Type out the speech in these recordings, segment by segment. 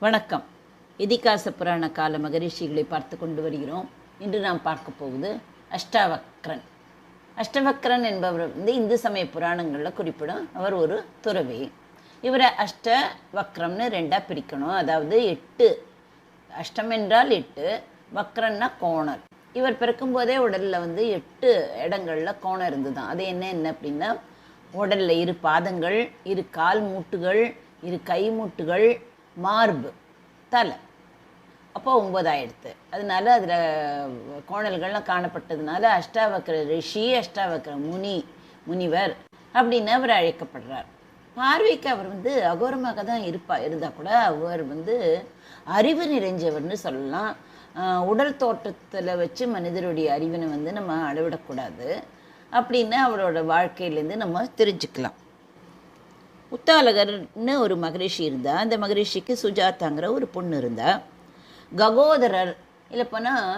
வணக்கம். இதிகாச புராண கால மகரிஷிகளை பார்த்து கொண்டு வருகிறோம். இன்று நாம் பார்க்க போவது அஷ்டாவக்ரன். அஷ்டவக்ரன் என்பவர் இந்து சமய புராணங்களில் குறிப்பிடும். அவர் ஒரு துறவி. இவரை அஷ்டவக்ரம்னு ரெண்டாக பிரிக்கணும். அதாவது 8, அஷ்டம் என்றால் 8, வக்ரன்னா கோணல். இவர் பிறக்கும்போதே உடலில் 8 இடங்களில் கோணம் இருந்துதான். அது என்ன அப்படின்னா, உடலில் 2 பாதங்கள், 2 கால் மூட்டுகள், 2 கை மூட்டுகள், மார்பு, தலை. அப்போ 9 ஆயிடுத்து. அதனால அதில் கோணல்கள்லாம் காணப்பட்டதுனால அஷ்டாவக்ர ரிஷி, அஷ்டாவக்ர முனிவர் அப்படின்னு அவர் அழைக்கப்படுறார். பார்வைக்கு அவர் அகோரமாக தான் இருந்தால் கூட அவர் அறிவு நிறைஞ்சவர்னு சொல்லலாம். உடல் தோற்றத்தில் வச்சு மனிதருடைய அறிவினை நம்ம அளவிடக்கூடாது அப்படின்னு அவரோட வாழ்க்கையிலேருந்து நம்ம தெரிஞ்சுக்கலாம். உத்தாலகர்னு ஒரு மகரிஷி இருந்தா. அந்த மகரிஷிக்கு சுஜாதாங்கிற ஒரு பொண்ணு இருந்தா. ககோதரர் இல்லை போனால்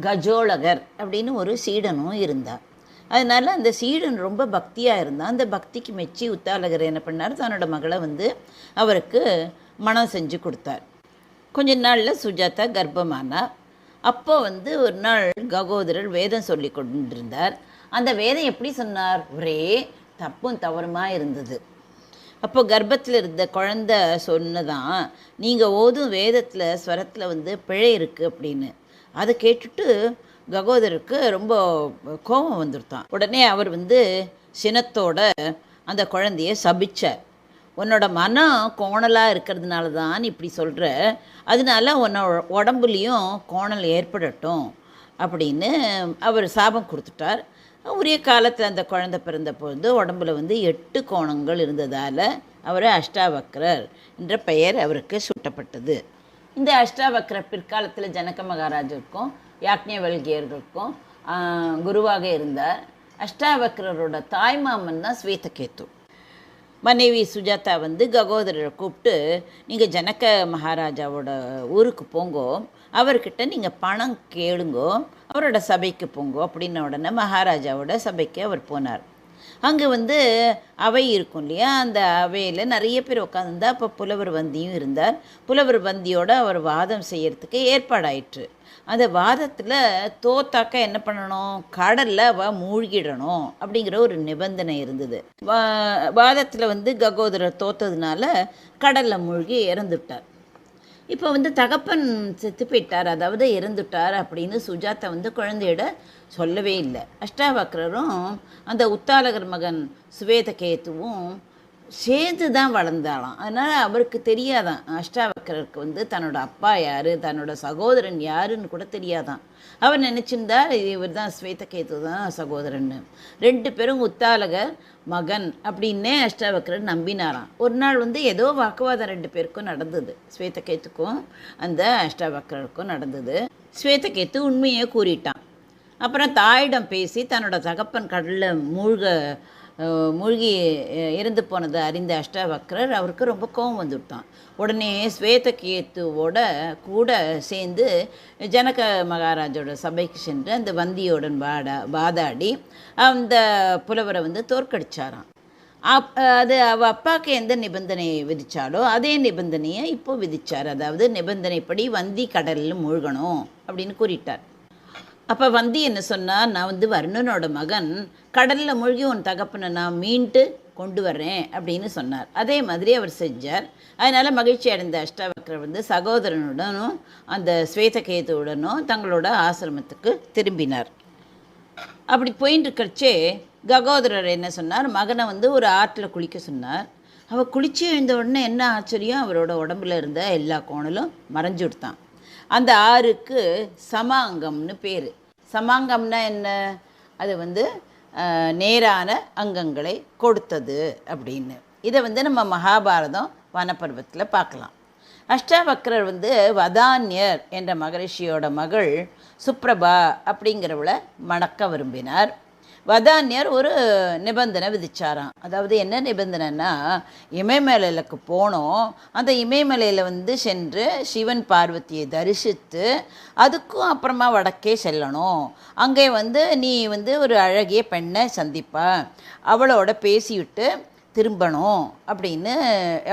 கஜோளகர் அப்படின்னு ஒரு சீடனும் இருந்தா. அதனால அந்த சீடன் ரொம்ப பக்தியாக இருந்தான். அந்த பக்திக்கு மெச்சி உத்தாலகர் என்ன பண்ணார், தன்னோட மகளை அவருக்கு மனம் செஞ்சு கொடுத்தார். கொஞ்ச நாளில் சுஜாதா கர்ப்பமானா. அப்போ ஒரு நாள் ககோதரர் வேதம் சொல்லி கொண்டிருந்தார். அந்த வேதம் எப்படி சொன்னார், ஒரே தப்பும் தவறுமா இருந்தது. அப்போ கர்ப்பத்தில் இருந்த குழந்தை சொன்னதான், நீங்கள் ஓதும் வேதத்தில் ஸ்வரத்தில் பிழை இருக்குது அப்படின்னு. அதை கேட்டுட்டு ககோதரருக்கு ரொம்ப கோபம் வந்துருத்தான். உடனே அவர் சினத்தோட அந்த குழந்தைய சபிச்சார். உன்னோட மனம் கோணலாக இருக்கிறதுனால தான் இப்படி சொல்கிற, அதனால உன்னோட உடம்புலேயும் கோணல் ஏற்படட்டும் அப்படின்னு அவர் சாபம் கொடுத்துட்டார். உரிய காலத்தில் அந்த குழந்தை பிறந்த பொழுது உடம்புல 8 கோணங்கள் இருந்ததால் அவர் அஷ்டாவக்ரர் என்ற பெயர் அவருக்கு சூட்டப்பட்டது. இந்த அஷ்டாவக்ரர் பிற்காலத்தில் ஜனக மகாராஜருக்கும் யாக்ஞவல்கியர்களுக்கும் குருவாக இருந்தார். அஷ்டாவக்ரரோட தாய்மாமன் தான் ஸ்வேதகேத்து. மனைவி சுஜாதா ககோதரரை கூப்பிட்டு, நீங்கள் ஜனக மகாராஜாவோட ஊருக்கு போங்கோ, அவர்கிட்ட நீங்கள் பணம் கேளுங்கோ, அவரோட சபைக்கு போங்கோ அப்படின்ன உடனே மகாராஜாவோட சபைக்கு அவர் போனார். அங்கே அவை இருக்கும் இல்லையா, அந்த அவையில் நிறைய பேர் உட்காந்துருந்தா. அப்போ புலவர் வந்தியும் இருந்தார். புலவர் வந்தியோடு அவர் வாதம் செய்யறதுக்கு ஏற்பாடாயிற்று. அந்த வாதத்தில் தோத்தாக்க என்ன பண்ணணும், கடலில் அவள் மூழ்கிடணும் அப்படிங்கிற ஒரு நிபந்தனை இருந்தது. வாதத்தில் ககோதரர் தோத்ததுனால கடலில் மூழ்கி இறந்துவிட்டார். இப்போ தகப்பன் செத்து போயிட்டார், அதாவது இறந்துட்டார் அப்படின்னு சுஜாதா குழந்தையிட சொல்லவே இல்லை. அஷ்டாவக்ரரும் அந்த உத்தாலகர் மகன் சுவேதகேத்துவும் சேர்ந்து தான் வளர்ந்தாலாம். அதனால் அவருக்கு தெரியாதான் அஷ்டாவக்ரருக்கு தன்னோட அப்பா யார், தன்னோட சகோதரன் யாருன்னு கூட தெரியாதான். அவர் நினச்சிருந்தார் இவர் தான் ஸ்வேதகேத்து தான் சகோதரன்னு. 2 பேரும் உத்தாலகர் மகன் அப்படின்னே அஷ்டாவக்ரர் நம்பினாராம். ஒரு நாள் ஏதோ வாக்குவாதம் 2 பேருக்கும் நடந்தது. ஸ்வேதகேத்துக்கும் அந்த அஷ்டாவக்ரருக்கும் நடந்தது. ஸ்வேதகேத்து உண்மையை கூறிட்டான். அப்புறம் தாயிடம் பேசி தன்னோட தகப்பன் கடலில் மூழ்கி இறந்து போனதை அறிந்த அஷ்டாவக்ரர் அவருக்கு ரொம்ப கோபம் வந்துவிட்டான். உடனே ஸ்வேதகேத்துவோட கூட சேர்ந்து ஜனக மகாராஜோட சபைக்கு சென்று அந்த வந்தியோடன் வாதாடி அந்த புலவரை தோற்கடிச்சாராம். அது அவள் அப்பாவுக்கு எந்த நிபந்தனை விதித்தாலோ அதே நிபந்தனையை இப்போ விதித்தார். அதாவது நிபந்தனைப்படி வந்தி கடலில் மூழ்கணும் அப்படின்னு கூறிட்டார். அப்போ வந்தி என்ன சொன்னால், நான் வர்ணனோட மகன், கடலில் மூழ்கி உன் தகப்பனை நான் மீண்டு கொண்டு வர்றேன் அப்படின்னு சொன்னார். அதே மாதிரி அவர் செஞ்சார். அதனால் மகிழ்ச்சி அடைந்த அஷ்டாவக்ரர் சகோதரனுடனும் அந்த ஸ்வேதகேதுவுடனும் தங்களோட ஆசிரமத்துக்கு திரும்பினார். அப்படி போயின்னு இருக்கிறச்சே ககோதரர் என்ன சொன்னார், மகனை ஒரு ஆற்றில் குளிக்க சொன்னார். அவள் குளிச்சு எழுந்த உடனே என்ன ஆச்சரியம், அவரோட உடம்புல இருந்த எல்லா கோணலும் மறைஞ்சு விடுத்தான். அந்த ஆறுக்கு சமாங்கம்னு பேர். சமாங்கம்னா என்ன, அது நேரான அங்கங்களை கொடுத்தது அப்படின்னு. இதை நம்ம மகாபாரதம் வனப்பருவத்தில் பார்க்கலாம். அஷ்டாவக்ரர் வதான்யர் என்ற மகரிஷியோட மகள் சுப்ரபா அப்படிங்கிறவளை மணக்க விரும்பினார். வதான்யர் ஒரு நிபந்தனை விதிச்சாராம். அதாவது என்ன நிபந்தனைன்னா, இமயமலைக்கு போனோம், அந்த இமயமலையில் சென்று சிவன் பார்வதியை தரிசித்து அதுக்கும் அப்புறமா வடக்கே செல்லணும். அங்கே நீ ஒரு அழகிய பெண்ணை சந்திப்பா, அவளோட பேசிவிட்டு திரும்பணும் அப்படின்னு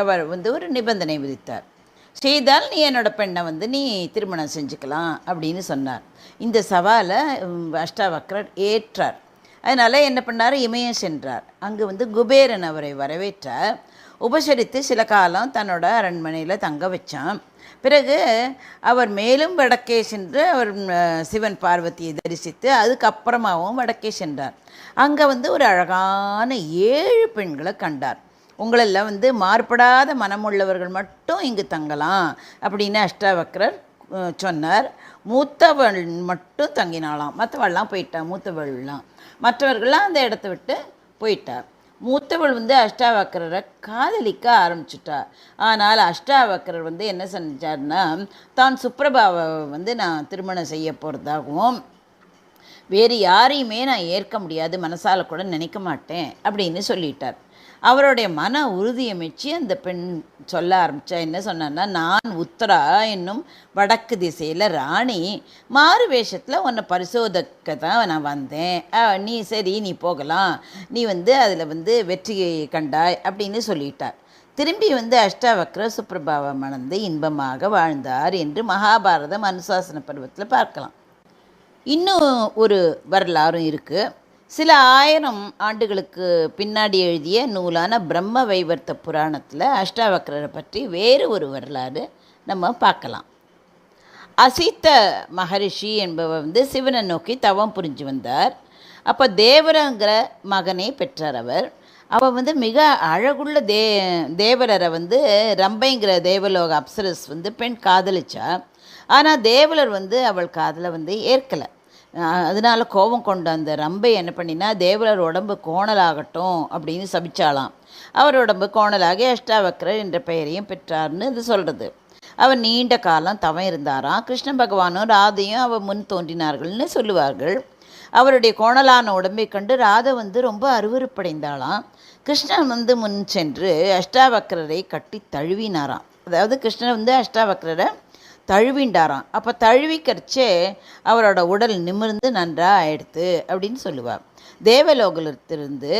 அவர் ஒரு நிபந்தனை விதித்தார். செய்தால் நீ என்னோட பெண்ணை வந்து நீ திருமணம் செஞ்சுக்கலாம் அப்படின்னு சொன்னார். இந்த சவாலை அஷ்டாவக்ரர் ஏற்றார். அதனால் என்ன பண்ணார், இமயம் சென்றார். அங்கு வந்து குபேரன் அவரை வரவேற்றார். உபசரித்து சில காலம் தன்னோட அரண்மனையில் தங்க வச்சான். பிறகு அவர் மேலும் வடக்கே சென்று அவர் சிவன் பார்வதியை தரிசித்து அதுக்கப்புறமாகவும் வடக்கே சென்றார். அங்கே வந்து ஒரு அழகான 7 பெண்களை கண்டார். உங்களெல்லாம் வந்து மாறுபடாத மனமுள்ளவர்கள் மட்டும் இங்கு தங்கலாம் அப்படின்னு அஷ்டாவக்ரர் சொன்னார். மூத்தவள் மட்டும் தங்கினாலாம், மற்றவள்லாம் போயிட்டான். மற்றவர்கள்லாம் அந்த இடத்த விட்டு போயிட்டார். மூத்தவள் வந்து அஷ்டாவக்ரரை காதலிக்க ஆரம்பிச்சுட்டார். ஆனால் அஷ்டாவக்ரர் வந்து என்ன செஞ்சார்னா, தான் சுப்ரபாவை வந்து நான் திருமணம் செய்ய போகிறதாகவும் வேறு யாரையுமே நான் ஏற்க முடியாது, மனசால் கூட நினைக்க மாட்டேன் அப்படின்னு சொல்லிட்டார். அவருடைய மன உறுதியை மெச்சி அந்த பெண் சொல்ல ஆரம்பித்தா. என்ன சொன்னான்னா, நான் உத்தரா என்னும் வடக்கு திசையில் ராணி, மாறு வேஷத்தில் உன்னை பரிசோதிக்க தான் நான் வந்தேன். நீ சரி, நீ போகலாம், நீ வந்து அதில் வந்து வெற்றியை கண்டாய் அப்படின்னு சொல்லிட்டார். திரும்பி வந்து அஷ்டாவக்ர சுப்ரபாவை மணந்து இன்பமாக வாழ்ந்தார் என்று மகாபாரதம் அனுசாசன பருவத்தில் பார்க்கலாம். இன்னும் ஒரு வரலாறும் இருக்குது. சில 1000 ஆண்டுகளுக்கு பின்னாடி எழுதிய நூலான பிரம்ம வைவர்த்த புராணத்தில் அஷ்டாவக்ரரை பற்றி வேறு ஒரு வரலாறு நம்ம பார்க்கலாம். அசித்த மகரிஷி என்பவர் வந்து சிவனை நோக்கி தவம் புரிஞ்சு வந்தார். அப்போ தேவரங்கிற மகனை பெற்றார் அவர். அவள் வந்து மிக அழகுள்ள தேவலரை வந்து ரம்பைங்கிற தேவலோக அப்சரஸ் வந்து பெண் காதலிச்சா. ஆனால் தேவலர் வந்து அவள் காதலை வந்து ஏற்கலை. அதனால் கோபம் கொண்ட அந்த ரம்பை என்ன பண்ணினா, தேவலர் உடம்பு கோணலாகட்டும் அப்படின்னு சபிச்சாலாம். அவர் உடம்பு கோணலாகி அஷ்டாவக்ரர் என்ற பெயரையும் பெற்றார்னு இது சொல்கிறது. அவர் நீண்ட காலம் தவம் இருந்தாராம். கிருஷ்ண பகவானும் ராதையும் அவர் முன் தோன்றினார்கள்னு சொல்லுவார்கள். அவருடைய கோணலான உடம்பை கண்டு ராதை வந்து ரொம்ப அருவருப்படைந்தாளாம். கிருஷ்ணன் வந்து முன் சென்று அஷ்டாவக்ரரை கட்டி தழுவினாராம். அதாவது கிருஷ்ணன் வந்து அஷ்டாவக்ரரை தழுவிண்டாராம். அப்போ தழுவிக்கரிச்சே அவரோட உடல் நிமிர்ந்து நன்றாக ஆயிடுத்து அப்படின்னு சொல்லுவார். தேவலோகத்திலிருந்து,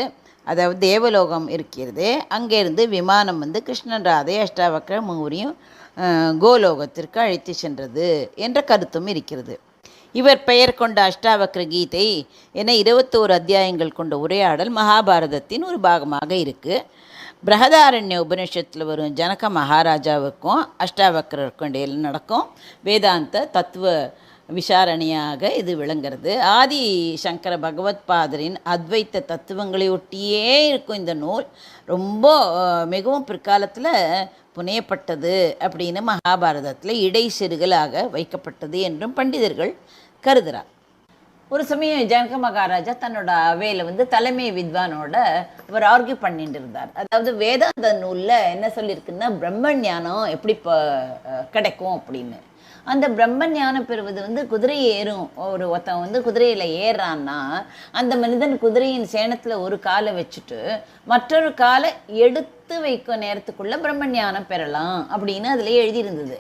அதாவது தேவலோகம் இருக்கிறது, அங்கேருந்து விமானம் வந்து கிருஷ்ணன் ராதை அஷ்டாவக்ர மூவரையும் கோலோகத்திற்கு அழைத்து சென்றது என்ற கருத்தும் இருக்கிறது. இவர் பெயர் கொண்ட அஷ்டாவக்ர கீதை என 21 அத்தியாயங்கள் கொண்ட உரையாடல் மகாபாரதத்தின் ஒரு பாகமாக இருக்குது. பிரகதாரண்ய உபனிஷத்தில் வரும் ஜனக மகாராஜாவுக்கும் அஷ்டாவக்ரருக்கும் இடையில் நடக்கும் வேதாந்த தத்துவ விசாரணையாக இது விளங்குறது. ஆதி சங்கர பகவத்பாதரின் அத்வைத்த தத்துவங்களை ஒட்டியே இருக்கும் இந்த நூல். ரொம்ப மிகவும் பிற்காலத்தில் புனையப்பட்டது அப்படின்னு மகாபாரதத்தில் இடைச்சிறுகளாக வைக்கப்பட்டது என்றும் பண்டிதர்கள் கருதுகிறார். ஒரு சமயம் ஜனக மகாராஜா தன்னோட அவையில் வந்து தலைமை வித்வானோட அவர் ஆர்கியூ பண்ணிட்டு இருந்தார். அதாவது வேதாந்த நூலில் என்ன சொல்லியிருக்குன்னா, பிரம்ம ஞானம் எப்படி கிடைக்கும் அப்படின்னு. அந்த பிரம்ம ஞானம் பெறுவது வந்து குதிரை ஏறும். ஒருத்தன் வந்து குதிரையில் ஏறான்னா அந்த மனிதன் குதிரையின் சேணத்தில் ஒரு காலை வச்சுட்டு மற்றொரு காலை எடுத்து வைக்கும் நேரத்துக்குள்ளே பிரம்ம ஞானம் பெறலாம் அப்படின்னு அதில் எழுதியிருந்தது.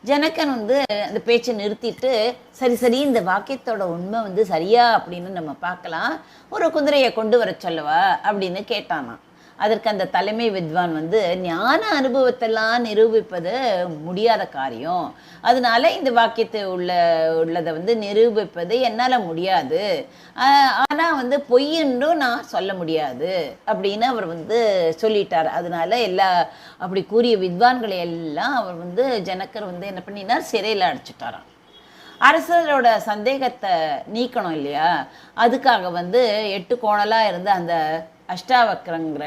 ஜனகன் வந்து அந்த பேச்சை நிறுத்திட்டு, சரி இந்த வாக்கியத்தோட உண்மை வந்து சரியா அப்படின்னு நம்ம பார்க்கலாம், ஒரு குதிரையை கொண்டு வர சொல்லவா அப்படின்னு கேட்டானான். அதற்கு அந்த தலைமை வித்வான் வந்து, ஞான அனுபவத்தெல்லாம் நிரூபிப்பது முடியாத காரியம், அதனால இந்த வாக்கியத்தை உள்ளதை வந்து நிரூபிப்பது என்னால் முடியாது, ஆனால் வந்து பொய்யென்றும் நான் சொல்ல முடியாது அப்படின்னு அவர் வந்து சொல்லிட்டார். அதனால அப்படி கூறிய வித்வான்களை எல்லாம் அவர் வந்து ஜனகர் வந்து என்ன பண்ணினார், சிறையில் அடைச்சிட்டாராம். அரசரோட சந்தேகத்தை நீக்கணும் இல்லையா, அதுக்காக வந்து 8 கோணலாக இருந்த அந்த அஷ்டாவக்ரங்கிற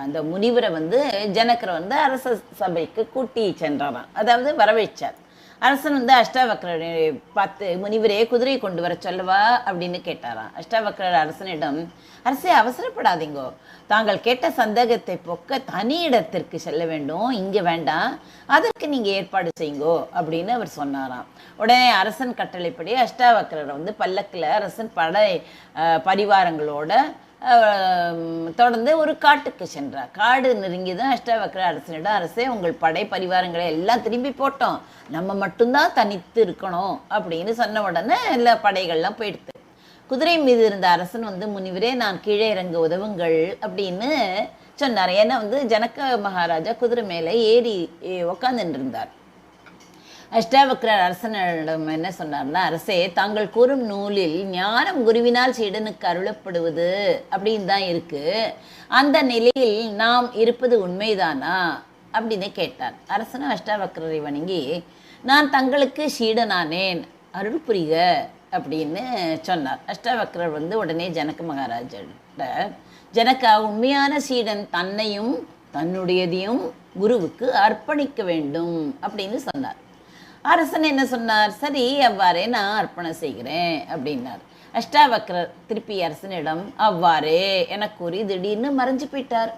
அந்த முனிவரை வந்து ஜனகர் வந்து அரச சபைக்கு கூட்டி சென்றாராம். அதாவது வரவேற்றார். அரசன் வந்து அஷ்டாவக்ரரை பார்த்து, முனிவரே குதிரை கொண்டு வர சொல்லவா அப்படின்னு கேட்டாராம். அஷ்டாவக்ரர் அரசனிடம், அரசே அவசரப்படாதீங்கோ, தாங்கள் கேட்ட சந்தேகத்தை போக்க தனி இடத்திற்கு செல்ல வேண்டும், இங்கே வேண்டாம், அதற்கு நீங்கள் ஏற்பாடு செய்யுங்கோ அப்படின்னு அவர் சொன்னாராம். உடனே அரசன் கட்டளைப்படி அஷ்டாவக்ரரை வந்து பல்லக்கில் அரசன் படை பரிவாரங்களோட தொடர்ந்து ஒரு காட்டுக்கு சென்றார். காடு நெருங்கிதான் அஷ்டாவக்ர அரசனிடம், அரசே உங்கள் படை பரிவாரங்களை எல்லாம் திரும்பி போட்டோம், நம்ம மட்டும்தான் தனித்து இருக்கணும் அப்படின்னு சொன்ன உடனே எல்லா படைகள்லாம் போயிடுது. குதிரை மீது இருந்த அரசன் வந்து, முனிவரே நான் கீழே இறங்க உதவுங்கள் அப்படின்னு சொன்னார். ஏன்னா வந்து ஜனக மகாராஜா குதிரை மேலே ஏறி உக்காந்துட்டு இருந்தார். அஷ்டாவக்ரர் அரசனிடம் என்ன சொன்னார்னா, அரசே, தாங்கள் கூறும் நூலில் ஞானம் குருவினால் சீடனுக்கு அருளப்படுவது அப்படின்னு தான் இருக்கு. அந்த நிலையில் நாம் இருப்பது உண்மைதானா அப்படின்னு கேட்டார். அரசனும் அஷ்டாவக்ரரை வணங்கி, நான் தங்களுக்கு சீடனானேன், அருள் புரிக அப்படின்னு சொன்னார். அஷ்டாவக்ரர் உடனே ஜனக மகாராஜிட்ட, ஜனகா, உண்மையான சீடன் தன்னையும் தன்னுடையதையும் குருவுக்கு அர்ப்பணிக்க வேண்டும் அப்படின்னு சொன்னார். அரசன் என்ன சொன்னார், சரி, அவ்வாறே நான் அர்ப்பணம் செய்கிறேன் அப்படின்னார். அஷ்டாவக்ரர் திருப்பி அரசனிடம் அவ்வாறே என கூறி திடீர்னு மறைஞ்சு போயிட்டார்.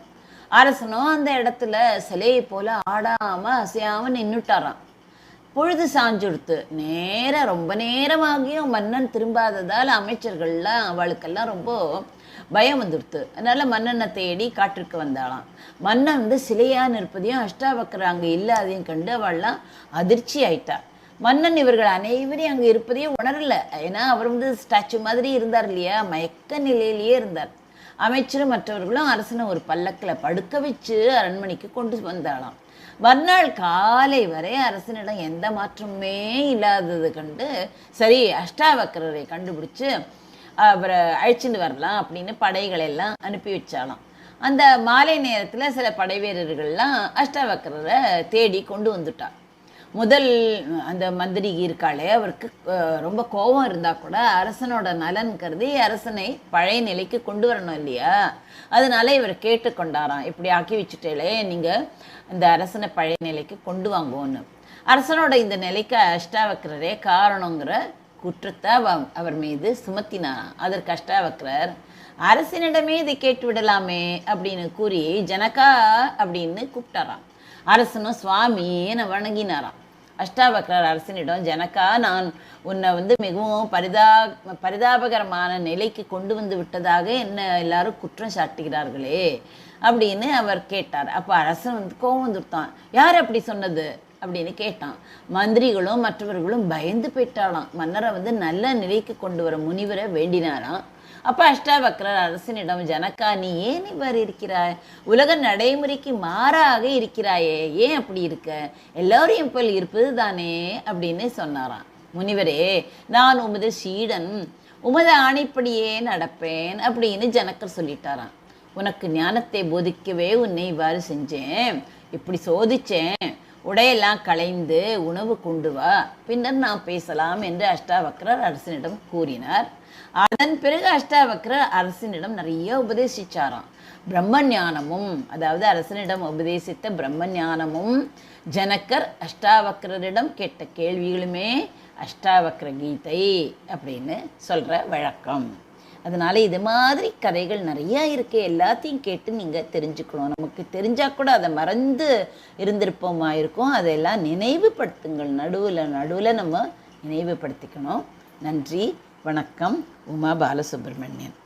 அரசனும் அந்த இடத்துல சிலையை போல ஆடாம அசையாம நின்றுட்டாராம். பொழுது சாஞ்சுடுத்து. ரொம்ப நேரமாகியும் மன்னன் திரும்பாததால் அமைச்சர்கள்லாம் அவளுக்கெல்லாம் ரொம்ப பயம் வந்துடுத்து. அதனால மன்னனை தேடி காட்டிற்கு வந்தாளாம். மன்னன் சிலையா நிற்பதையும் அஷ்டாவக்ரர் அங்கே இல்லாதையும் கண்டு அவள்லாம் அதிர்ச்சி ஆயிட்டா. மன்னன் இவர்கள் அனைவரையும் அங்கே இருப்பதையும் உணரல. ஏன்னா அவர் ஸ்டாச்சு மாதிரி இருந்தார் இல்லையா, மயக்க நிலையிலேயே இருந்தார். அமைச்சரும் மற்றவர்களும் அரசனை ஒரு பல்லக்கில் படுக்க வச்சு அரண்மனைக்கு கொண்டு வந்தாளாம். மறுநாள் காலை வரை அரசனிடம் எந்த மாற்றமுமே இல்லாதது கண்டு, சரி, அஷ்டாவக்ரரை கண்டுபிடிச்சு அவரை அழைச்சிட்டு வரலாம் அப்படின்னு படைகளை எல்லாம் அனுப்பி வச்சாலாம். அந்த மாலை நேரத்தில் சில படை வீரர்கள்லாம் அஷ்டாவக்ரரை தேடி கொண்டு வந்துட்டா. முதல் அந்த மந்திரி இருக்காளே, அவருக்கு ரொம்ப கோபம் இருந்தால் கூட அரசனோட நலன் கருதி அரசனை பழைய நிலைக்கு கொண்டு வரணும் இல்லையா, அதனால இவர் கேட்டுக்கொண்டாராம், இப்படி ஆக்கி வச்சுட்டேலே, நீங்கள் இந்த அரசனை பழைய நிலைக்கு கொண்டு வாங்குவோன்னு. அரசனோட இந்த நிலைக்கு அஷ்டாவக்ரரே காரணங்கிற குற்றத்தை அவர் மீது சுமத்தினாராம். அதற்கு அஷ்டாவக்ரர், அரசனிடமே இதை கேட்டு விடலாமே அப்படின்னு கூறி ஜனகா அப்படின்னு கூப்பிட்டாராம். அரசனும் சுவாமின்னு வணங்கினாராம். அஷ்டாவக்ரர் அரசனிடம், ஜனகா, நான் உன்னை மிகவும் பரிதாபகரமான நிலைக்கு கொண்டு வந்து விட்டதாக என்ன எல்லாரும் குற்றம் சாட்டுகிறார்களே அப்படின்னு அவர் கேட்டார். அப்போ அரசன் கோவம் வந்துட்டான். யார் அப்படி சொன்னது அப்படின்னு கேட்டான். மந்திரிகளும் மற்றவர்களும் பயந்து போயிட்டாலாம். மன்னரை நல்ல நிலைக்கு கொண்டு வர முனிவரை வேண்டினாராம். அப்போ அஷ்டாவக்ரர் அரசனிடம், ஜனகா, நீ ஏன் இவ்வாறு இருக்கிறாய்? உலக நடைமுறைக்கு மாறாக இருக்கிறாயே, ஏன் அப்படி இருக்க? எல்லோரையும் போல் இருப்பது தானே அப்படின்னு சொன்னாராம். முனிவரே, நான் உமது சீடன், உமது ஆணைப்படியே நடப்பேன் அப்படின்னு ஜனகர் சொல்லிட்டாராம். உனக்கு ஞானத்தை போதிக்கவே உன்னை இவ்வாறு செஞ்சேன், இப்படி சோதிச்சேன், உடையெல்லாம் களைந்து உணவு கொண்டு வா, பின்னர் நாம் பேசலாம் என்று அஷ்டாவக்ரர் அரசனிடம் கூறினார். அதன் பிறகு அஷ்டாவக்ரர் அரசனிடம் நிறைய உபதேசிச்சாராம். பிரம்ம ஞானமும், அதாவது அரசனிடம் உபதேசித்த பிரம்ம ஞானமும், ஜனகர் அஷ்டாவக்ரரிடம் கேட்ட கேள்விகளுமே அஷ்டாவக்ர கீதை அப்படின்னு சொல்ற வழக்கம். அதனால இது மாதிரி கதைகள் நிறையா இருக்கு. எல்லாத்தையும் கேட்டு நீங்கள் தெரிஞ்சுக்கணும். நமக்கு தெரிஞ்சால் கூட அதை மறந்து இருந்திருப்போமா இருக்கும். அதெல்லாம் நினைவுபடுத்துங்கள். நடுவில் நம்ம நினைவுபடுத்திக்கணும். நன்றி, வணக்கம். உமா பாலசுப்ரமணியன்.